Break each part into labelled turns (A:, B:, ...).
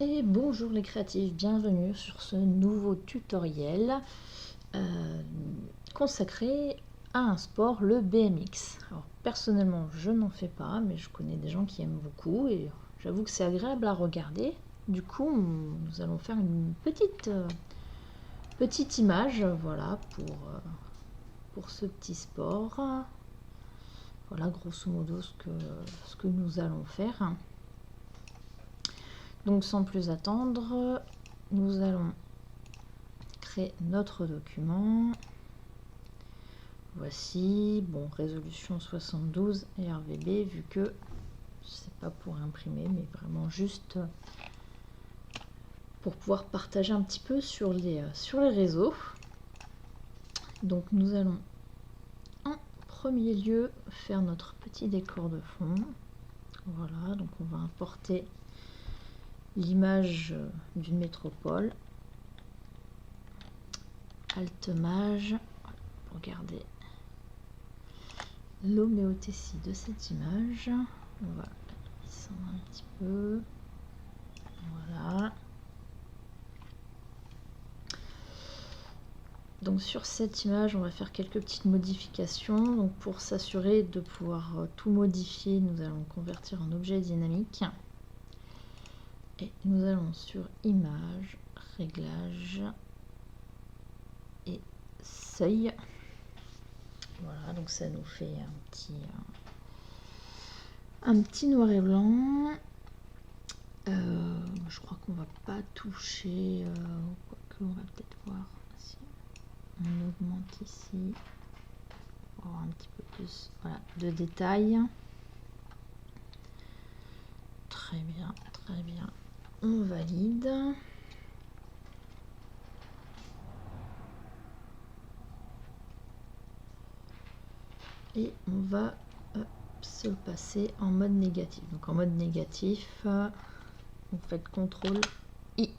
A: Et bonjour les créatifs, bienvenue sur ce nouveau tutoriel consacré à un sport, le BMX. Alors personnellement je n'en fais pas, mais je connais des gens qui aiment beaucoup et j'avoue que c'est agréable à regarder. Du coup nous allons faire une petite image, voilà, pour ce petit sport. Voilà grosso modo ce que nous allons faire. Donc sans plus attendre, nous allons créer notre document. Voici, bon, résolution 72 et RVB, vu que c'est pas pour imprimer, mais vraiment juste pour pouvoir partager un petit peu sur les réseaux. Donc nous allons en premier lieu faire notre petit décor de fond. Voilà, donc on va importer l'image d'une métropole. Alt-Maj pour garder l'homéotétie de cette image. On va descendre un petit peu. Voilà. Donc sur cette image, on va faire quelques petites modifications. Donc pour s'assurer de pouvoir tout modifier, nous allons convertir en objet dynamique. Et nous allons sur Image, Réglages et Seuil. Voilà, donc ça nous fait un petit noir et blanc. Je crois qu'on va pas toucher, quoique on va peut-être voir si on augmente ici pour avoir un petit peu plus, voilà, de détails. Très bien, très bien. On valide. Et on va se passer en mode négatif. Donc en mode négatif, vous faites CTRL I.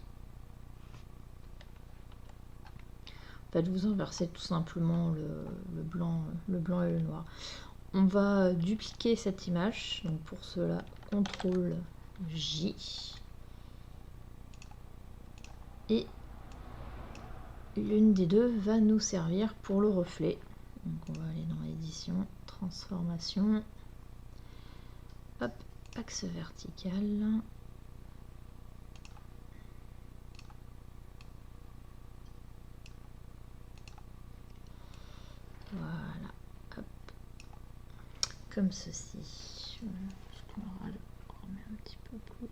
A: En fait, vous inversez tout simplement le blanc et le noir. On va dupliquer cette image. Donc pour cela, CTRL J. Et l'une des deux va nous servir pour le reflet. Donc on va aller dans l'édition, transformation, hop, axe vertical. Voilà, hop, comme ceci. Est-ce qu'on aura le remet un petit peu plus.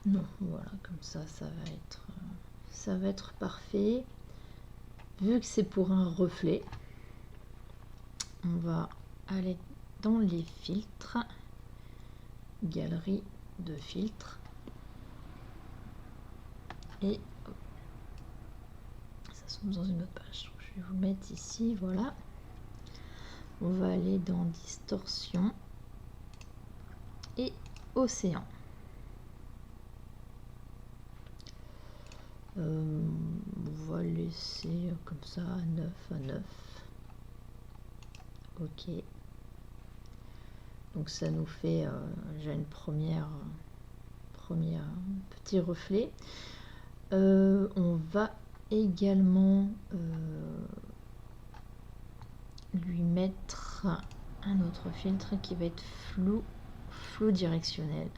A: Non, voilà, comme ça, ça va être parfait. Vu que c'est pour un reflet, on va aller dans les filtres, galerie de filtres, et ça se trouve dans une autre page. Donc, je vais vous mettre ici, voilà. On va aller dans distorsion et océan. On va laisser comme ça à 9 à 9. Ok. Donc ça nous fait déjà une première petit reflet. On va également lui mettre un autre filtre qui va être flou directionnel.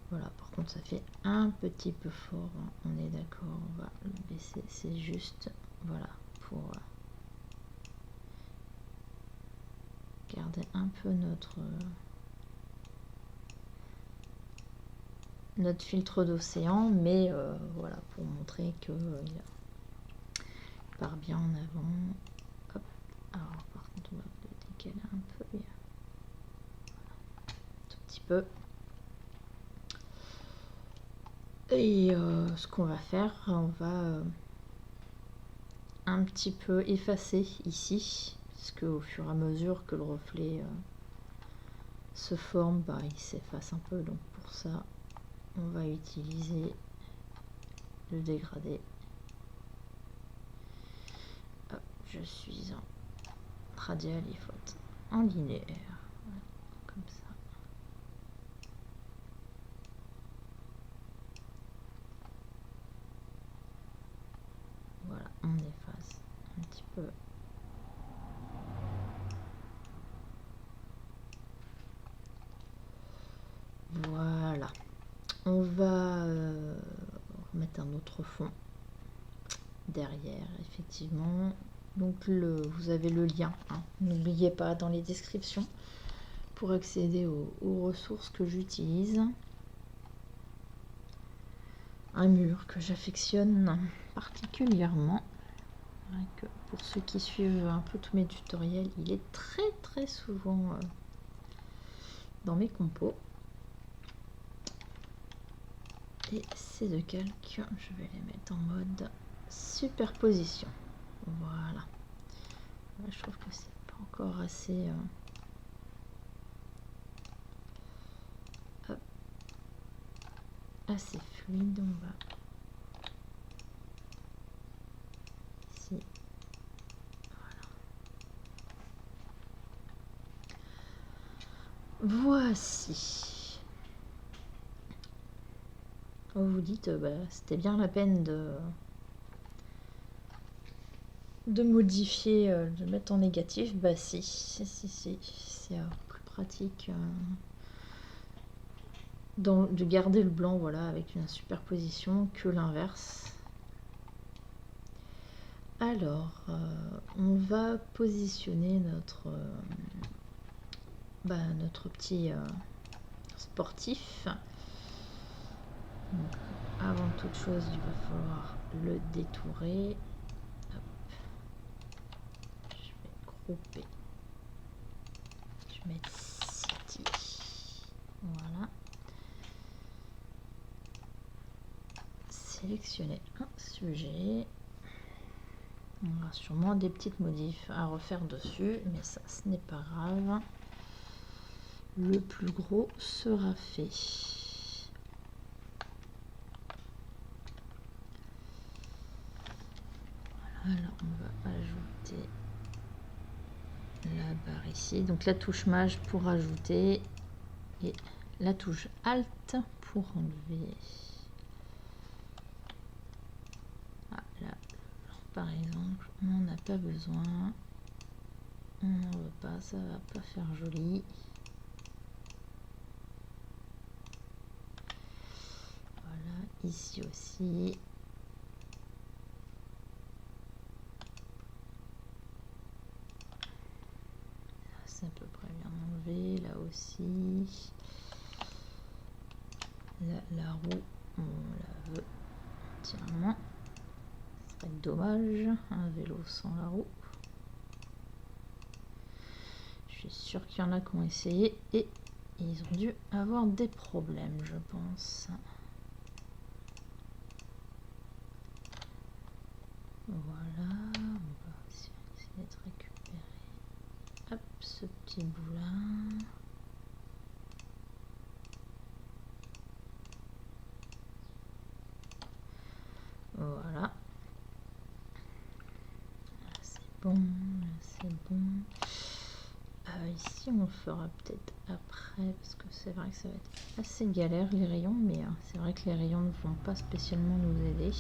A: Voilà, par contre ça fait un petit peu fort, on est d'accord, on va le baisser, c'est juste, voilà, pour garder un peu notre filtre d'océan, mais voilà, pour montrer que il part bien en avant. Hop. Alors par contre on va le décaler un peu, un tout petit peu. Et ce qu'on va faire, on va un petit peu effacer ici, parce que au fur et à mesure que le reflet se forme, bah, il s'efface un peu. Donc pour ça, on va utiliser le dégradé. Hop, je suis en radial, il faut être en linéaire. Voilà, comme ça. Voilà, on efface un petit peu. Voilà. On va remettre un autre fond derrière, effectivement. Donc vous avez le lien, hein. N'oubliez pas dans les descriptions pour accéder aux ressources que j'utilise. Un mur que j'affectionne particulièrement. Que pour ceux qui suivent un peu tous mes tutoriels, il est très souvent dans mes compos. Et ces deux calques, je vais les mettre en mode superposition. Voilà. Je trouve que c'est pas encore assez assez fluide. On va ici. Voilà. Voici. Vous vous dites, c'était bien la peine de modifier, de mettre en négatif. Bah si, c'est plus pratique de garder le blanc, voilà, avec une superposition que l'inverse. Alors, on va positionner notre petit sportif. Donc, avant toute chose, il va falloir le détourer. Hop. Je vais grouper. Je vais mettre City. Voilà. Sélectionner un sujet. On aura sûrement des petites modifs à refaire dessus, mais ça, ce n'est pas grave. Le plus gros sera fait. Voilà, alors on va ajouter la barre ici. Donc la touche Maj pour ajouter et la touche Alt pour enlever. Ah, là, par exemple, on n'en a pas besoin. On n'en veut pas, ça va pas faire joli. Voilà, ici aussi. C'est à peu près bien enlevé, là aussi. Là, la roue, on la veut entièrement. Ce serait dommage, un vélo sans la roue. Je suis sûre qu'il y en a qui ont essayé et ils ont dû avoir des problèmes, je pense. Voilà, on va essayer de récupérer hop, ce petit bout là. Voilà. C'est bon, c'est bon. Ici, on le fera peut-être après, parce que c'est vrai que ça va être assez galère les rayons, mais c'est vrai que les rayons ne vont pas spécialement nous aider.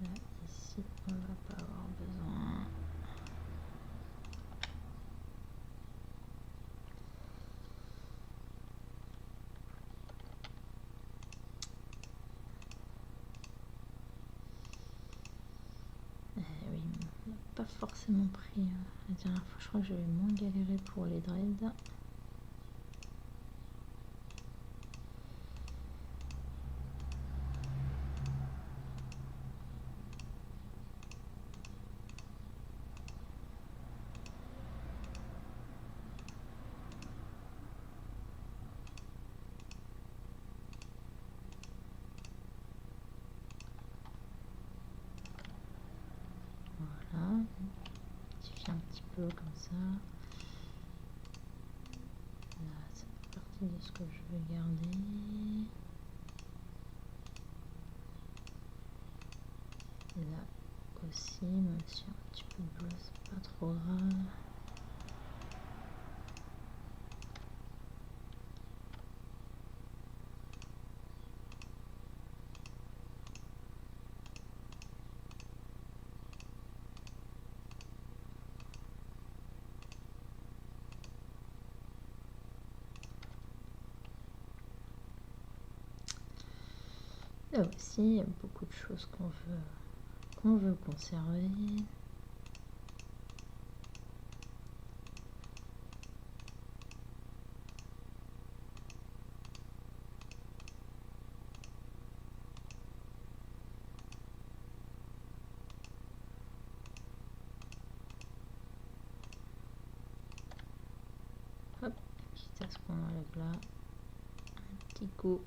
A: Là, ici, on va pas avoir besoin. Oui, on n'a pas forcément pris. La dernière fois, je crois que j'avais moins galéré pour les dreads. Voilà, modifier un petit peu comme ça. Là, ça fait partie de ce que je vais garder. Là aussi, même si un petit peu de bleu, c'est pas trop grave. Là aussi, il y a beaucoup de choses qu'on veut conserver. Hop, quitte à ce qu'on enlève là, un petit coup,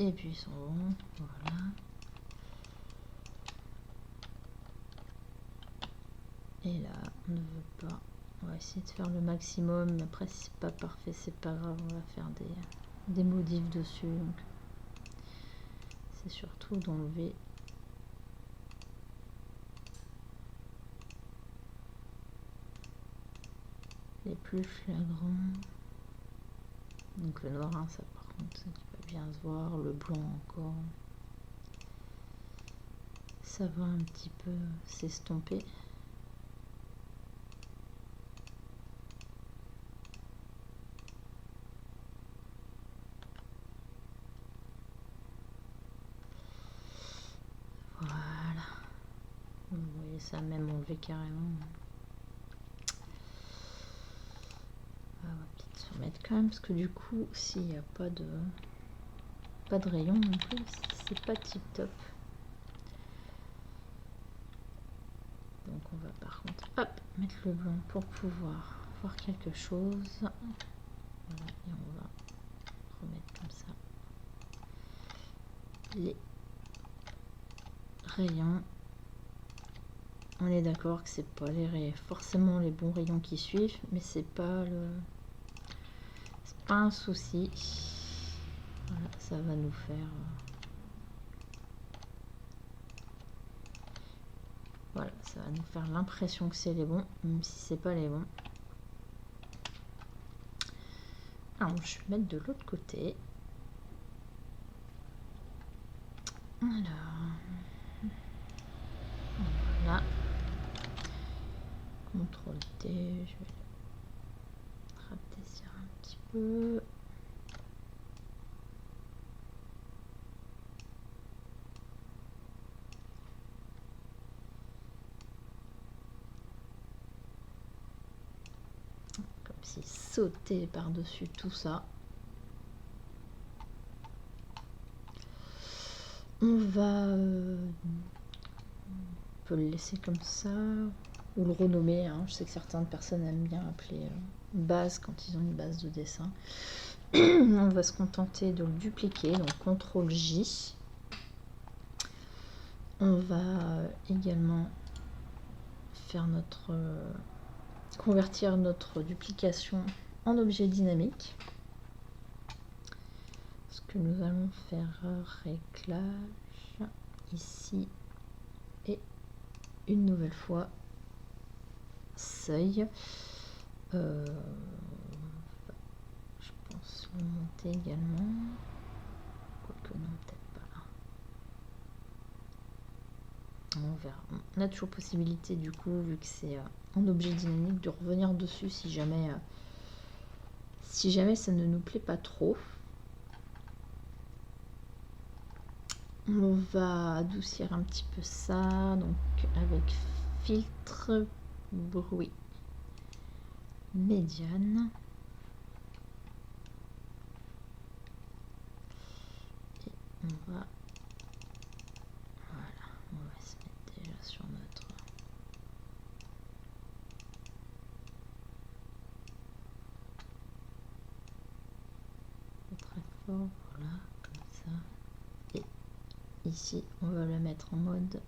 A: et puis ils sont bons, voilà. Et là, on ne veut pas. On va essayer de faire le maximum, mais après si c'est pas parfait, c'est pas grave, on va faire des modifs dessus. Donc c'est surtout d'enlever les plus flagrants. Donc le noir, hein, ça par contre, ça qui va bien se voir. Le blanc encore, ça va un petit peu s'estomper. Voilà. Vous voyez, ça a même enlevé carrément. On va peut-être se remettre quand même, parce que du coup, s'il n'y a pas de rayon non plus, c'est pas tip top. Donc on va par contre, hop, mettre le blanc pour pouvoir voir quelque chose. Voilà, et on va remettre comme ça les rayons. On est d'accord que c'est pas forcément les bons rayons qui suivent, mais c'est pas un souci. Voilà, ça va nous faire voilà, ça va nous faire l'impression que c'est les bons, même si c'est pas les bons. Alors je vais mettre de l'autre côté. Alors voilà, CTRL T, je vais rapetisser un petit peu. Comme si sauter par-dessus tout ça. On peut le laisser comme ça, ou le renommer, hein. Je sais que certaines personnes aiment bien appeler base quand ils ont une base de dessin. On va se contenter de le dupliquer, donc CTRL J. On va également faire convertir notre duplication en objet dynamique. Ce que nous allons faire réglage ici et une nouvelle fois seuil. Je pense le monter également, quoique non, peut-être pas. On verra. On a toujours possibilité du coup, vu que c'est en objet dynamique, de revenir dessus si jamais ça ne nous plaît pas trop. On va adoucir un petit peu ça, donc avec filtre bruit médiane. Et on va se mettre déjà sur notre très fort, voilà, comme ça. Et ici, on va le mettre en mode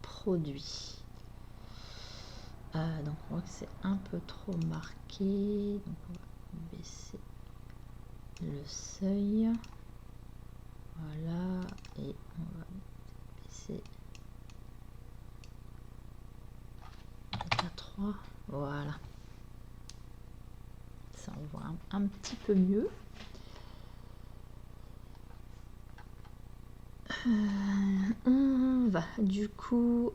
A: produit. Donc on voit que c'est un peu trop marqué, donc on va baisser le seuil, voilà, et on va baisser 3. Voilà. Ça, on voit un petit peu mieux. On va du coup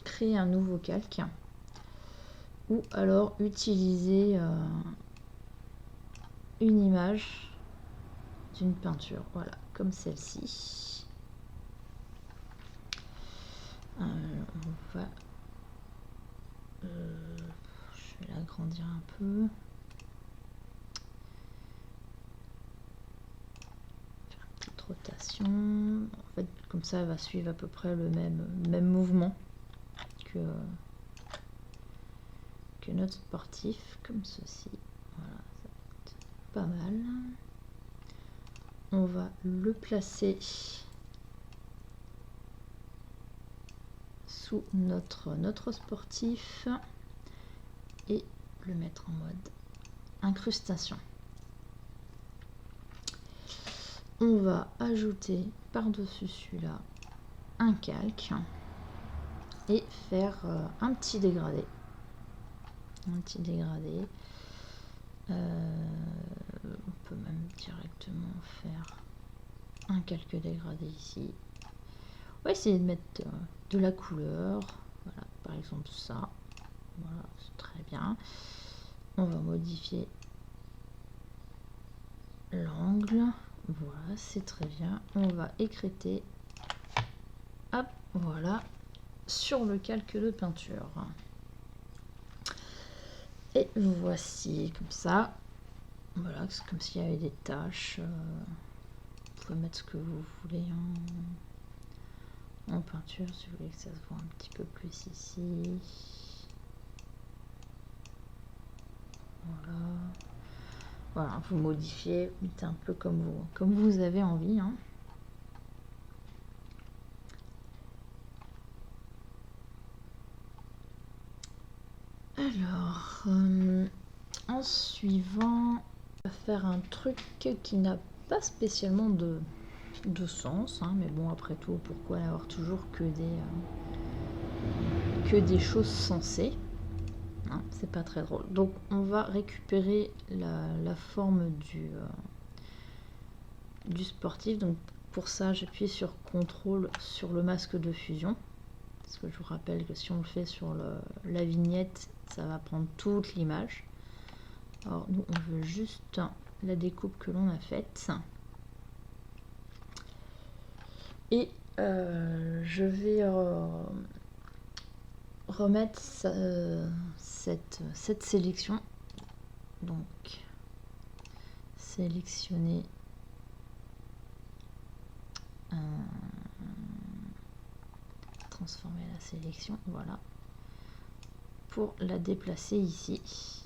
A: créer un nouveau calque ou alors utiliser une image d'une peinture, voilà, comme celle-ci. On va je vais l'agrandir un peu. Faire une petite rotation. En fait, comme ça, elle va suivre à peu près le même mouvement que notre sportif, comme ceci. Voilà, ça va être pas mal. On va le placer sous notre sportif et le mettre en mode incrustation. On va ajouter par-dessus celui-là un calque et faire un petit dégradé. On peut même directement faire un calque dégradé ici. On va essayer de mettre de la couleur. Voilà, par exemple ça. Voilà, c'est très bien. On va modifier l'angle. Voilà, c'est très bien. On va écrêter. Hop, voilà, sur le calque de peinture. Et voici comme ça. Voilà, c'est comme s'il y avait des taches. Vous pouvez mettre ce que vous voulez en peinture, si vous voulez que ça se voit un petit peu plus ici. Voilà. Voilà, vous modifiez, mettez un peu comme vous avez envie. Hein. Alors, en suivant, on va faire un truc qui n'a pas spécialement de sens, hein, mais bon, après tout, pourquoi avoir toujours que des choses sensées, hein, c'est pas très drôle. Donc, on va récupérer la forme du sportif. Donc, pour ça, j'appuie sur CTRL sur le masque de fusion. Parce que je vous rappelle que si on le fait sur la vignette, ça va prendre toute l'image. Alors nous, on veut juste la découpe que l'on a faite. Et je vais remettre cette sélection. Donc, sélectionner transformer la sélection, voilà, pour la déplacer ici.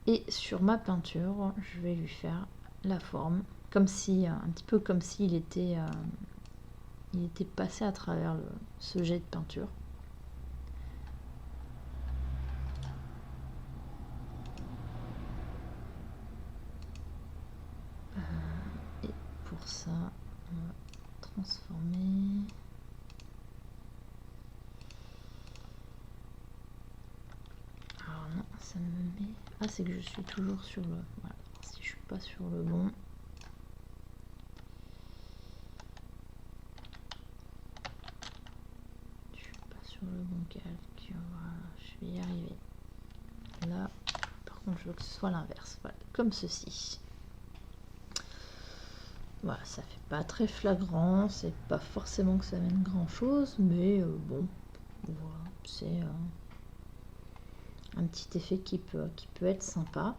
A: Et sur ma peinture, je vais lui faire la forme, comme si, un petit peu comme s'il était, il était passé à travers ce jet de peinture. Et pour ça, on va transformer. Alors non, ça me met... Ah, c'est que je suis toujours sur le... Voilà, si je suis pas sur le bon... Je suis pas sur le bon calque. Voilà, je vais y arriver. Là, par contre, je veux que ce soit l'inverse. Voilà, comme ceci. Voilà, ça fait pas très flagrant, c'est pas forcément que ça mène grand chose, mais bon, voilà, c'est un petit effet qui peut être sympa.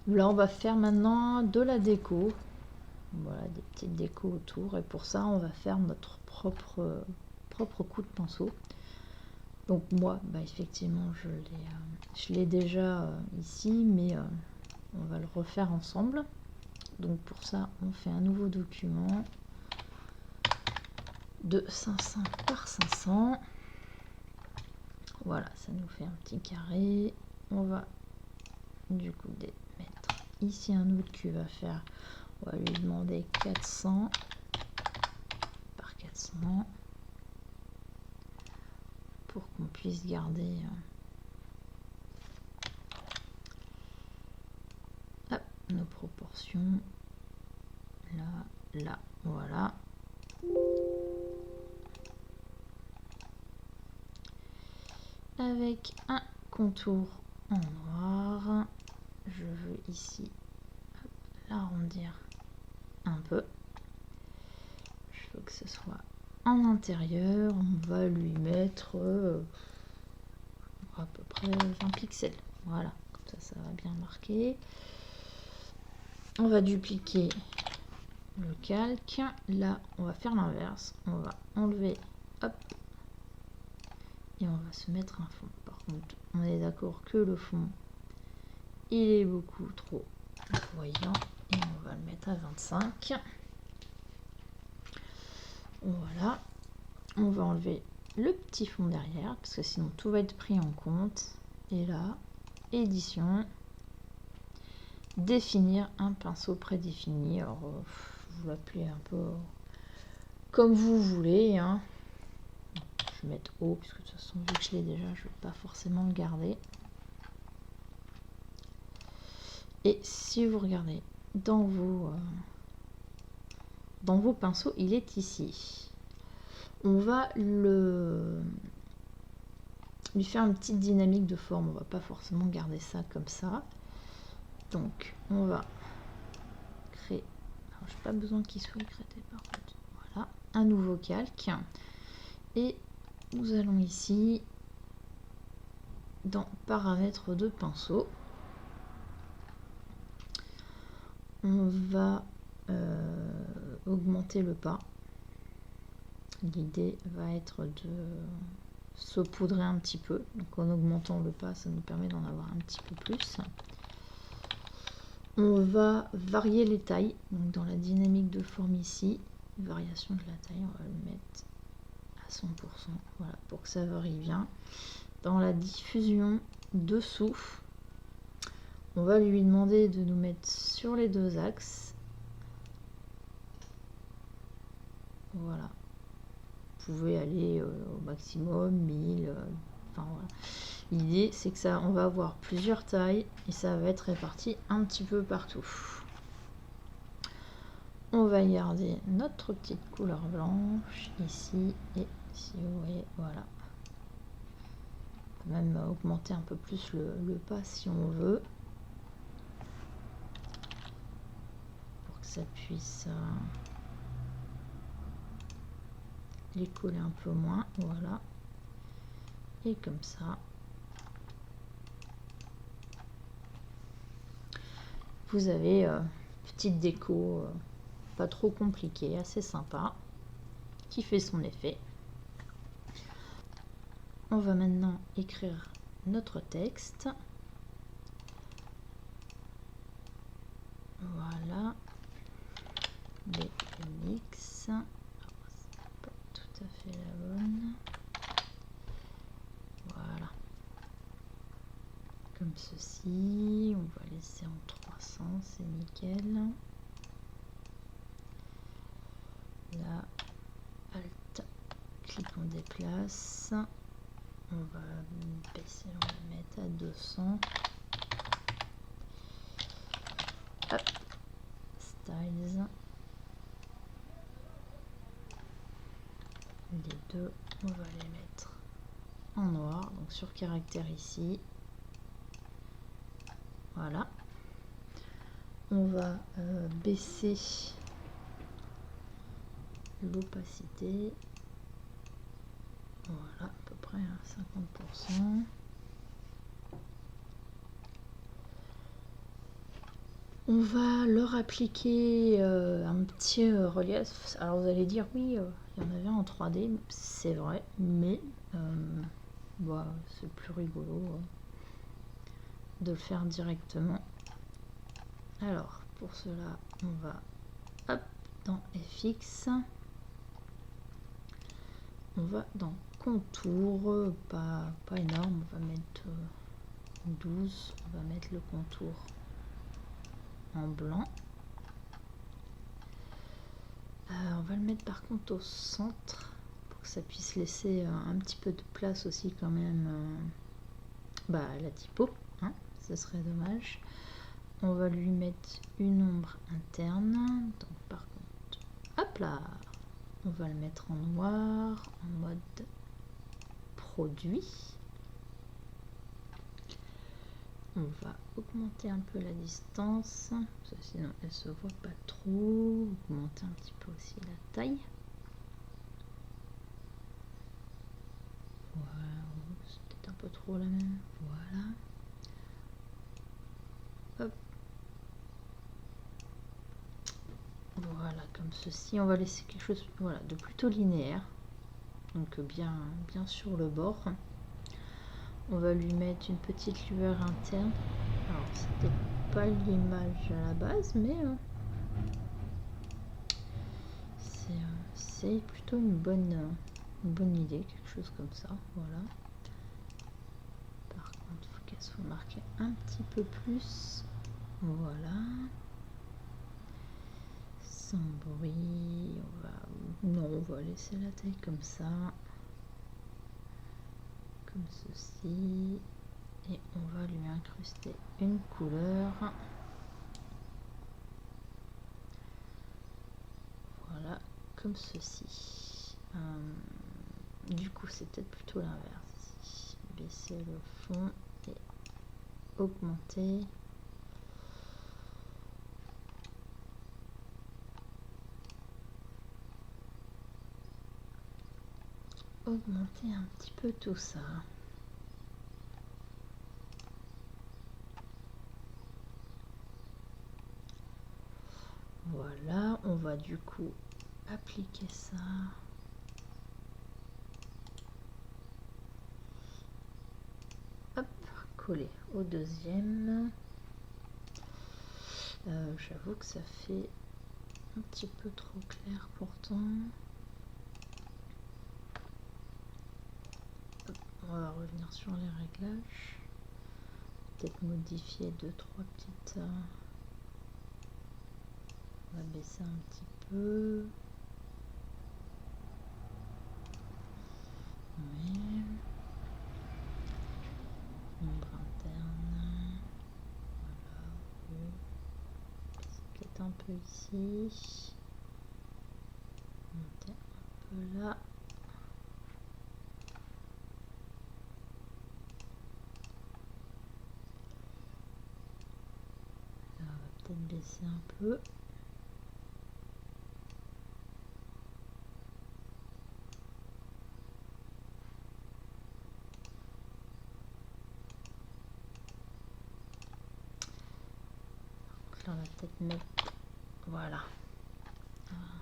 A: Là, on va faire maintenant de la déco, voilà, des petites décos autour, et pour ça, on va faire notre propre coup de pinceau. Donc moi, bah, effectivement, je l'ai déjà ici, mais on va le refaire ensemble. Donc pour ça, on fait un nouveau document de 500 par 500. Voilà, ça nous fait un petit carré. On va du coup mettre ici un autre qui va faire, on va lui demander 400 par 400. pour qu'on puisse garder hop, nos proportions. Là, voilà. Avec un contour en noir, je veux ici l'arrondir un peu. Je veux que ce soit en intérieur. On va lui mettre à peu près 20 pixels. Voilà, comme ça va bien marquer. On va dupliquer le calque. Là, on va faire l'inverse. On va enlever, hop, et on va se mettre un fond. Par contre, on est d'accord que le fond, il est beaucoup trop voyant et on va le mettre à 25. Voilà. On va enlever le petit fond derrière parce que sinon tout va être pris en compte. Et là, édition, définir un pinceau prédéfini. Alors, vous l'appelez un peu comme vous voulez, hein. Je vais mettre haut puisque de toute façon, vu que je l'ai déjà, je ne vais pas forcément le garder. Et si vous regardez dans vos pinceaux, il est ici. On va lui faire une petite dynamique de forme. On va pas forcément garder ça comme ça. Donc, on va créer. Alors, j'ai pas besoin qu'il soit écrété par contre. Voilà, un nouveau calque. Et nous allons ici dans paramètres de pinceau. On va augmenter le pas. L'idée va être de saupoudrer un petit peu. Donc en augmentant le pas, ça nous permet d'en avoir un petit peu plus. On va varier les tailles. Donc dans la dynamique de forme ici, variation de la taille, on va le mettre à 100%. Voilà, pour que ça varie bien. Dans la diffusion dessous, on va lui demander de nous mettre sur les deux axes. Voilà. Vous pouvez aller au maximum 1000. Enfin voilà. L'idée c'est que ça, on va avoir plusieurs tailles et ça va être réparti un petit peu partout. On va garder notre petite couleur blanche ici et si vous voyez, voilà. On peut même augmenter un peu plus le pas si on veut. Pour que ça puisse les coller un peu moins, voilà. Et comme ça, vous avez petite déco pas trop compliquée, assez sympa, qui fait son effet. On va maintenant écrire notre texte. Voilà. BMX. C'est pas tout à fait la bonne. Voilà. Comme ceci. On va laisser en 300, c'est nickel. Là, Alt, clic, on déplace. On va baisser, on va mettre à 200. Hop. Styles. Les deux, on va les mettre en noir. Donc sur caractère ici. Voilà. On va baisser l'opacité. Voilà, à peu près à 50%. On va leur appliquer un petit relief. Alors vous allez dire oui, il y en avait en 3D, c'est vrai, mais bah, c'est plus rigolo de le faire directement. Alors pour cela, on va hop, dans FX. On va dans contour, pas énorme, on va mettre 12, on va mettre le contour en blanc. On va le mettre par contre au centre pour que ça puisse laisser un petit peu de place aussi quand même à la typo, hein, ce serait dommage. On va lui mettre une ombre interne, donc par contre, hop là, on va le mettre en noir, en mode produit. On va augmenter un peu la distance, parce que sinon elle se voit pas trop. Augmenter un petit peu aussi la taille. Voilà, c'est peut-être un peu trop la même. Voilà. Hop. Voilà, comme ceci. On va laisser quelque chose, voilà, de plutôt linéaire. Donc bien sur le bord. On va lui mettre une petite lueur interne. Alors c'était pas l'image à la base, mais c'est plutôt une bonne idée, quelque chose comme ça. Voilà. Par contre, il faut qu'elle soit marquée un petit peu plus. Voilà. Sans bruit. On va laisser la taille comme ça. Comme ceci. Et on va lui incruster une couleur. Voilà, comme ceci. Du coup, c'est peut-être plutôt l'inverse. Baisser le fond et augmenter. Augmenter un petit peu tout ça. Voilà, on va du coup appliquer ça. Hop, coller au deuxième. J'avoue que ça fait un petit peu trop clair pourtant. Hop, on va revenir sur les réglages. Peut-être modifier 2-3 petites... On va baisser un petit peu. Oui. Ombre interne. Voilà. Peut-être un peu ici. Monter un peu là. Là, on va peut-être baisser un peu. Là, on va peut-être mettre, voilà,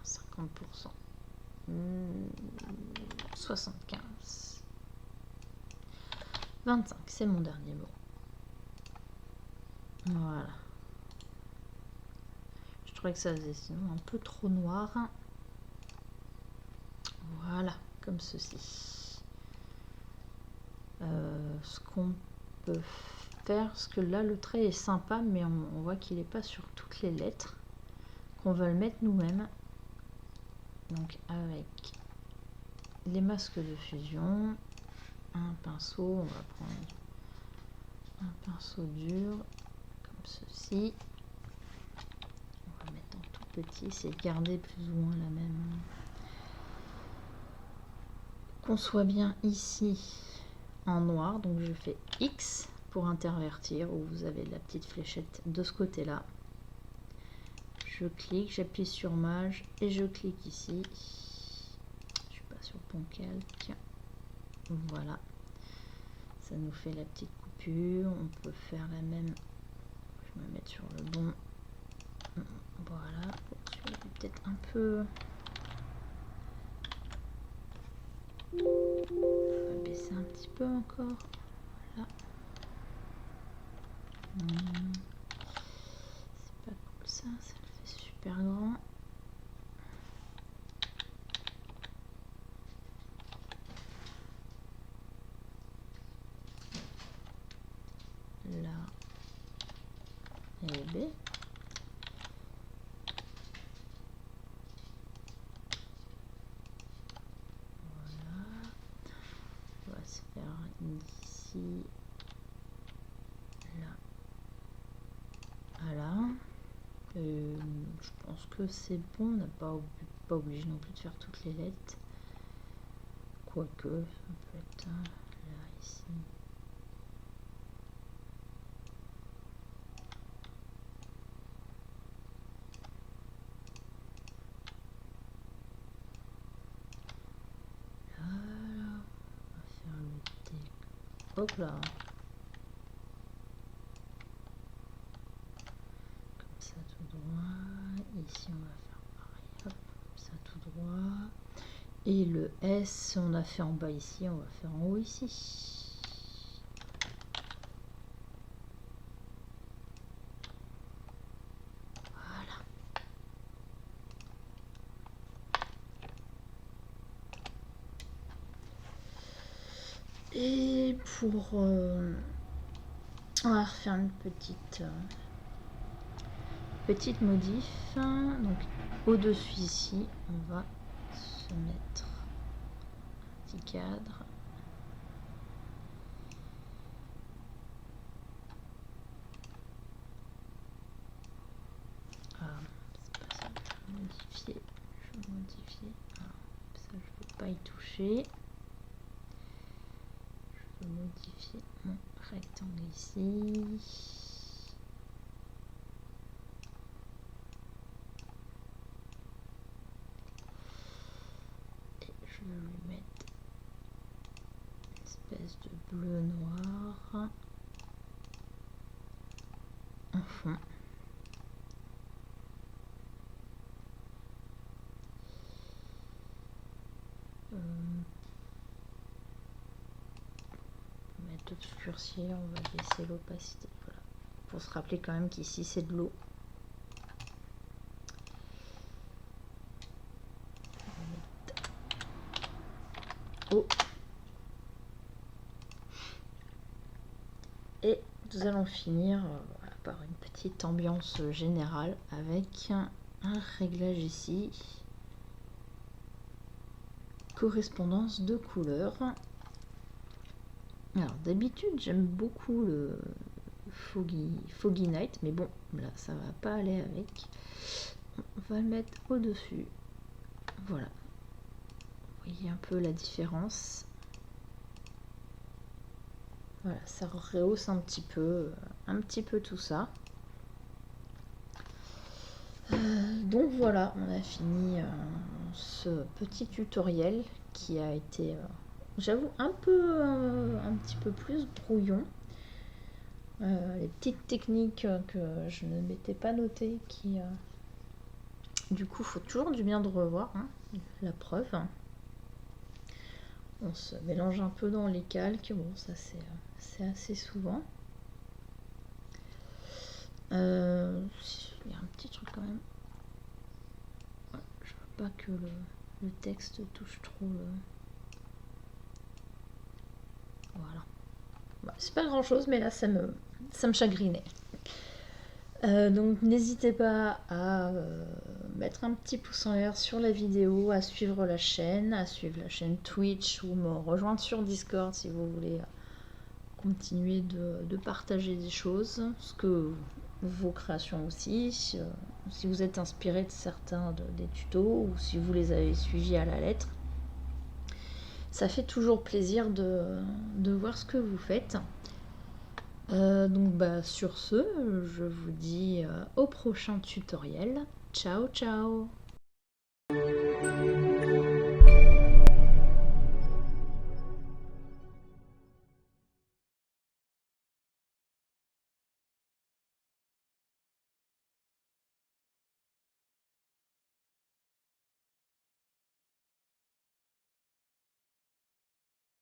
A: 50%. 75. 25, c'est mon dernier mot. Voilà. Je trouvais que ça faisait sinon un peu trop noir. Voilà, comme ceci. Ce qu'on peut faire, parce que là le trait est sympa, mais on voit qu'il n'est pas sur toutes les lettres, qu'on va le mettre nous-mêmes. Donc avec les masques de fusion, un pinceau, on va prendre un pinceau dur, comme ceci. On va mettre en tout petit, c'est de garder plus ou moins la même. Qu'on soit bien ici en noir, donc je fais X pour intervertir, où vous avez la petite fléchette de ce côté là. Je clique, j'appuie sur Mage et je clique ici. Je suis pas sur Poncalc. Voilà, ça nous fait la petite coupure. On peut faire la même. Je vais me mettre sur le bon. Voilà, peut-être un peu. On va baisser un petit peu encore. Voilà. C'est pas cool ça, ça le fait super grand. Là et B. ici, là, voilà. Je pense que c'est bon, on n'a pas obligé non plus de faire toutes les lettres. Quoique, ça peut être là, ici. Voilà, on va faire le texte. Hop là. Comme ça tout droit. Ici on va faire pareil. Hop, comme ça tout droit. Et le S, on a fait en bas ici, on va faire en haut ici. Voilà. Et pour... on va refaire une petite modif. Donc au-dessus ici, on va se mettre un petit cadre. C'est pas ça, je vais modifier. Ah, ça, je ne peux pas y toucher. Je vais modifier mon rectangle ici. Et je vais lui mettre une espèce de bleu noir en fond. Mettre obscurcir, on va baisser l'opacité. Voilà. Pour se rappeler quand même qu'ici c'est de l'eau. Oh. Et nous allons finir voilà, par une petite ambiance générale avec un réglage ici. Correspondance de couleurs. Alors d'habitude j'aime beaucoup le Foggy Night, mais bon là ça va pas aller avec. On va le mettre au dessus. Voilà. Vous voyez un peu la différence. Voilà, ça rehausse un petit peu tout ça. Donc voilà, on a fini ce petit tutoriel qui a été, j'avoue, un petit peu plus brouillon. Les petites techniques que je ne m'étais pas notées qui, du coup, faut toujours du bien de revoir, hein, la preuve. On se mélange un peu dans les calques, bon ça c'est assez souvent. Il y a un petit truc quand même. Ouais, je veux pas que le texte touche trop le... Voilà. Bah, c'est pas grand chose, mais là ça me chagrinait. Donc n'hésitez pas à mettre un petit pouce en l'air sur la vidéo, à suivre la chaîne Twitch ou me rejoindre sur Discord si vous voulez continuer de partager des choses, ce que vos créations aussi, si vous êtes inspiré de certains des tutos ou si vous les avez suivis à la lettre. Ça fait toujours plaisir de voir ce que vous faites. Donc sur ce, je vous dis au prochain tutoriel. Ciao ciao.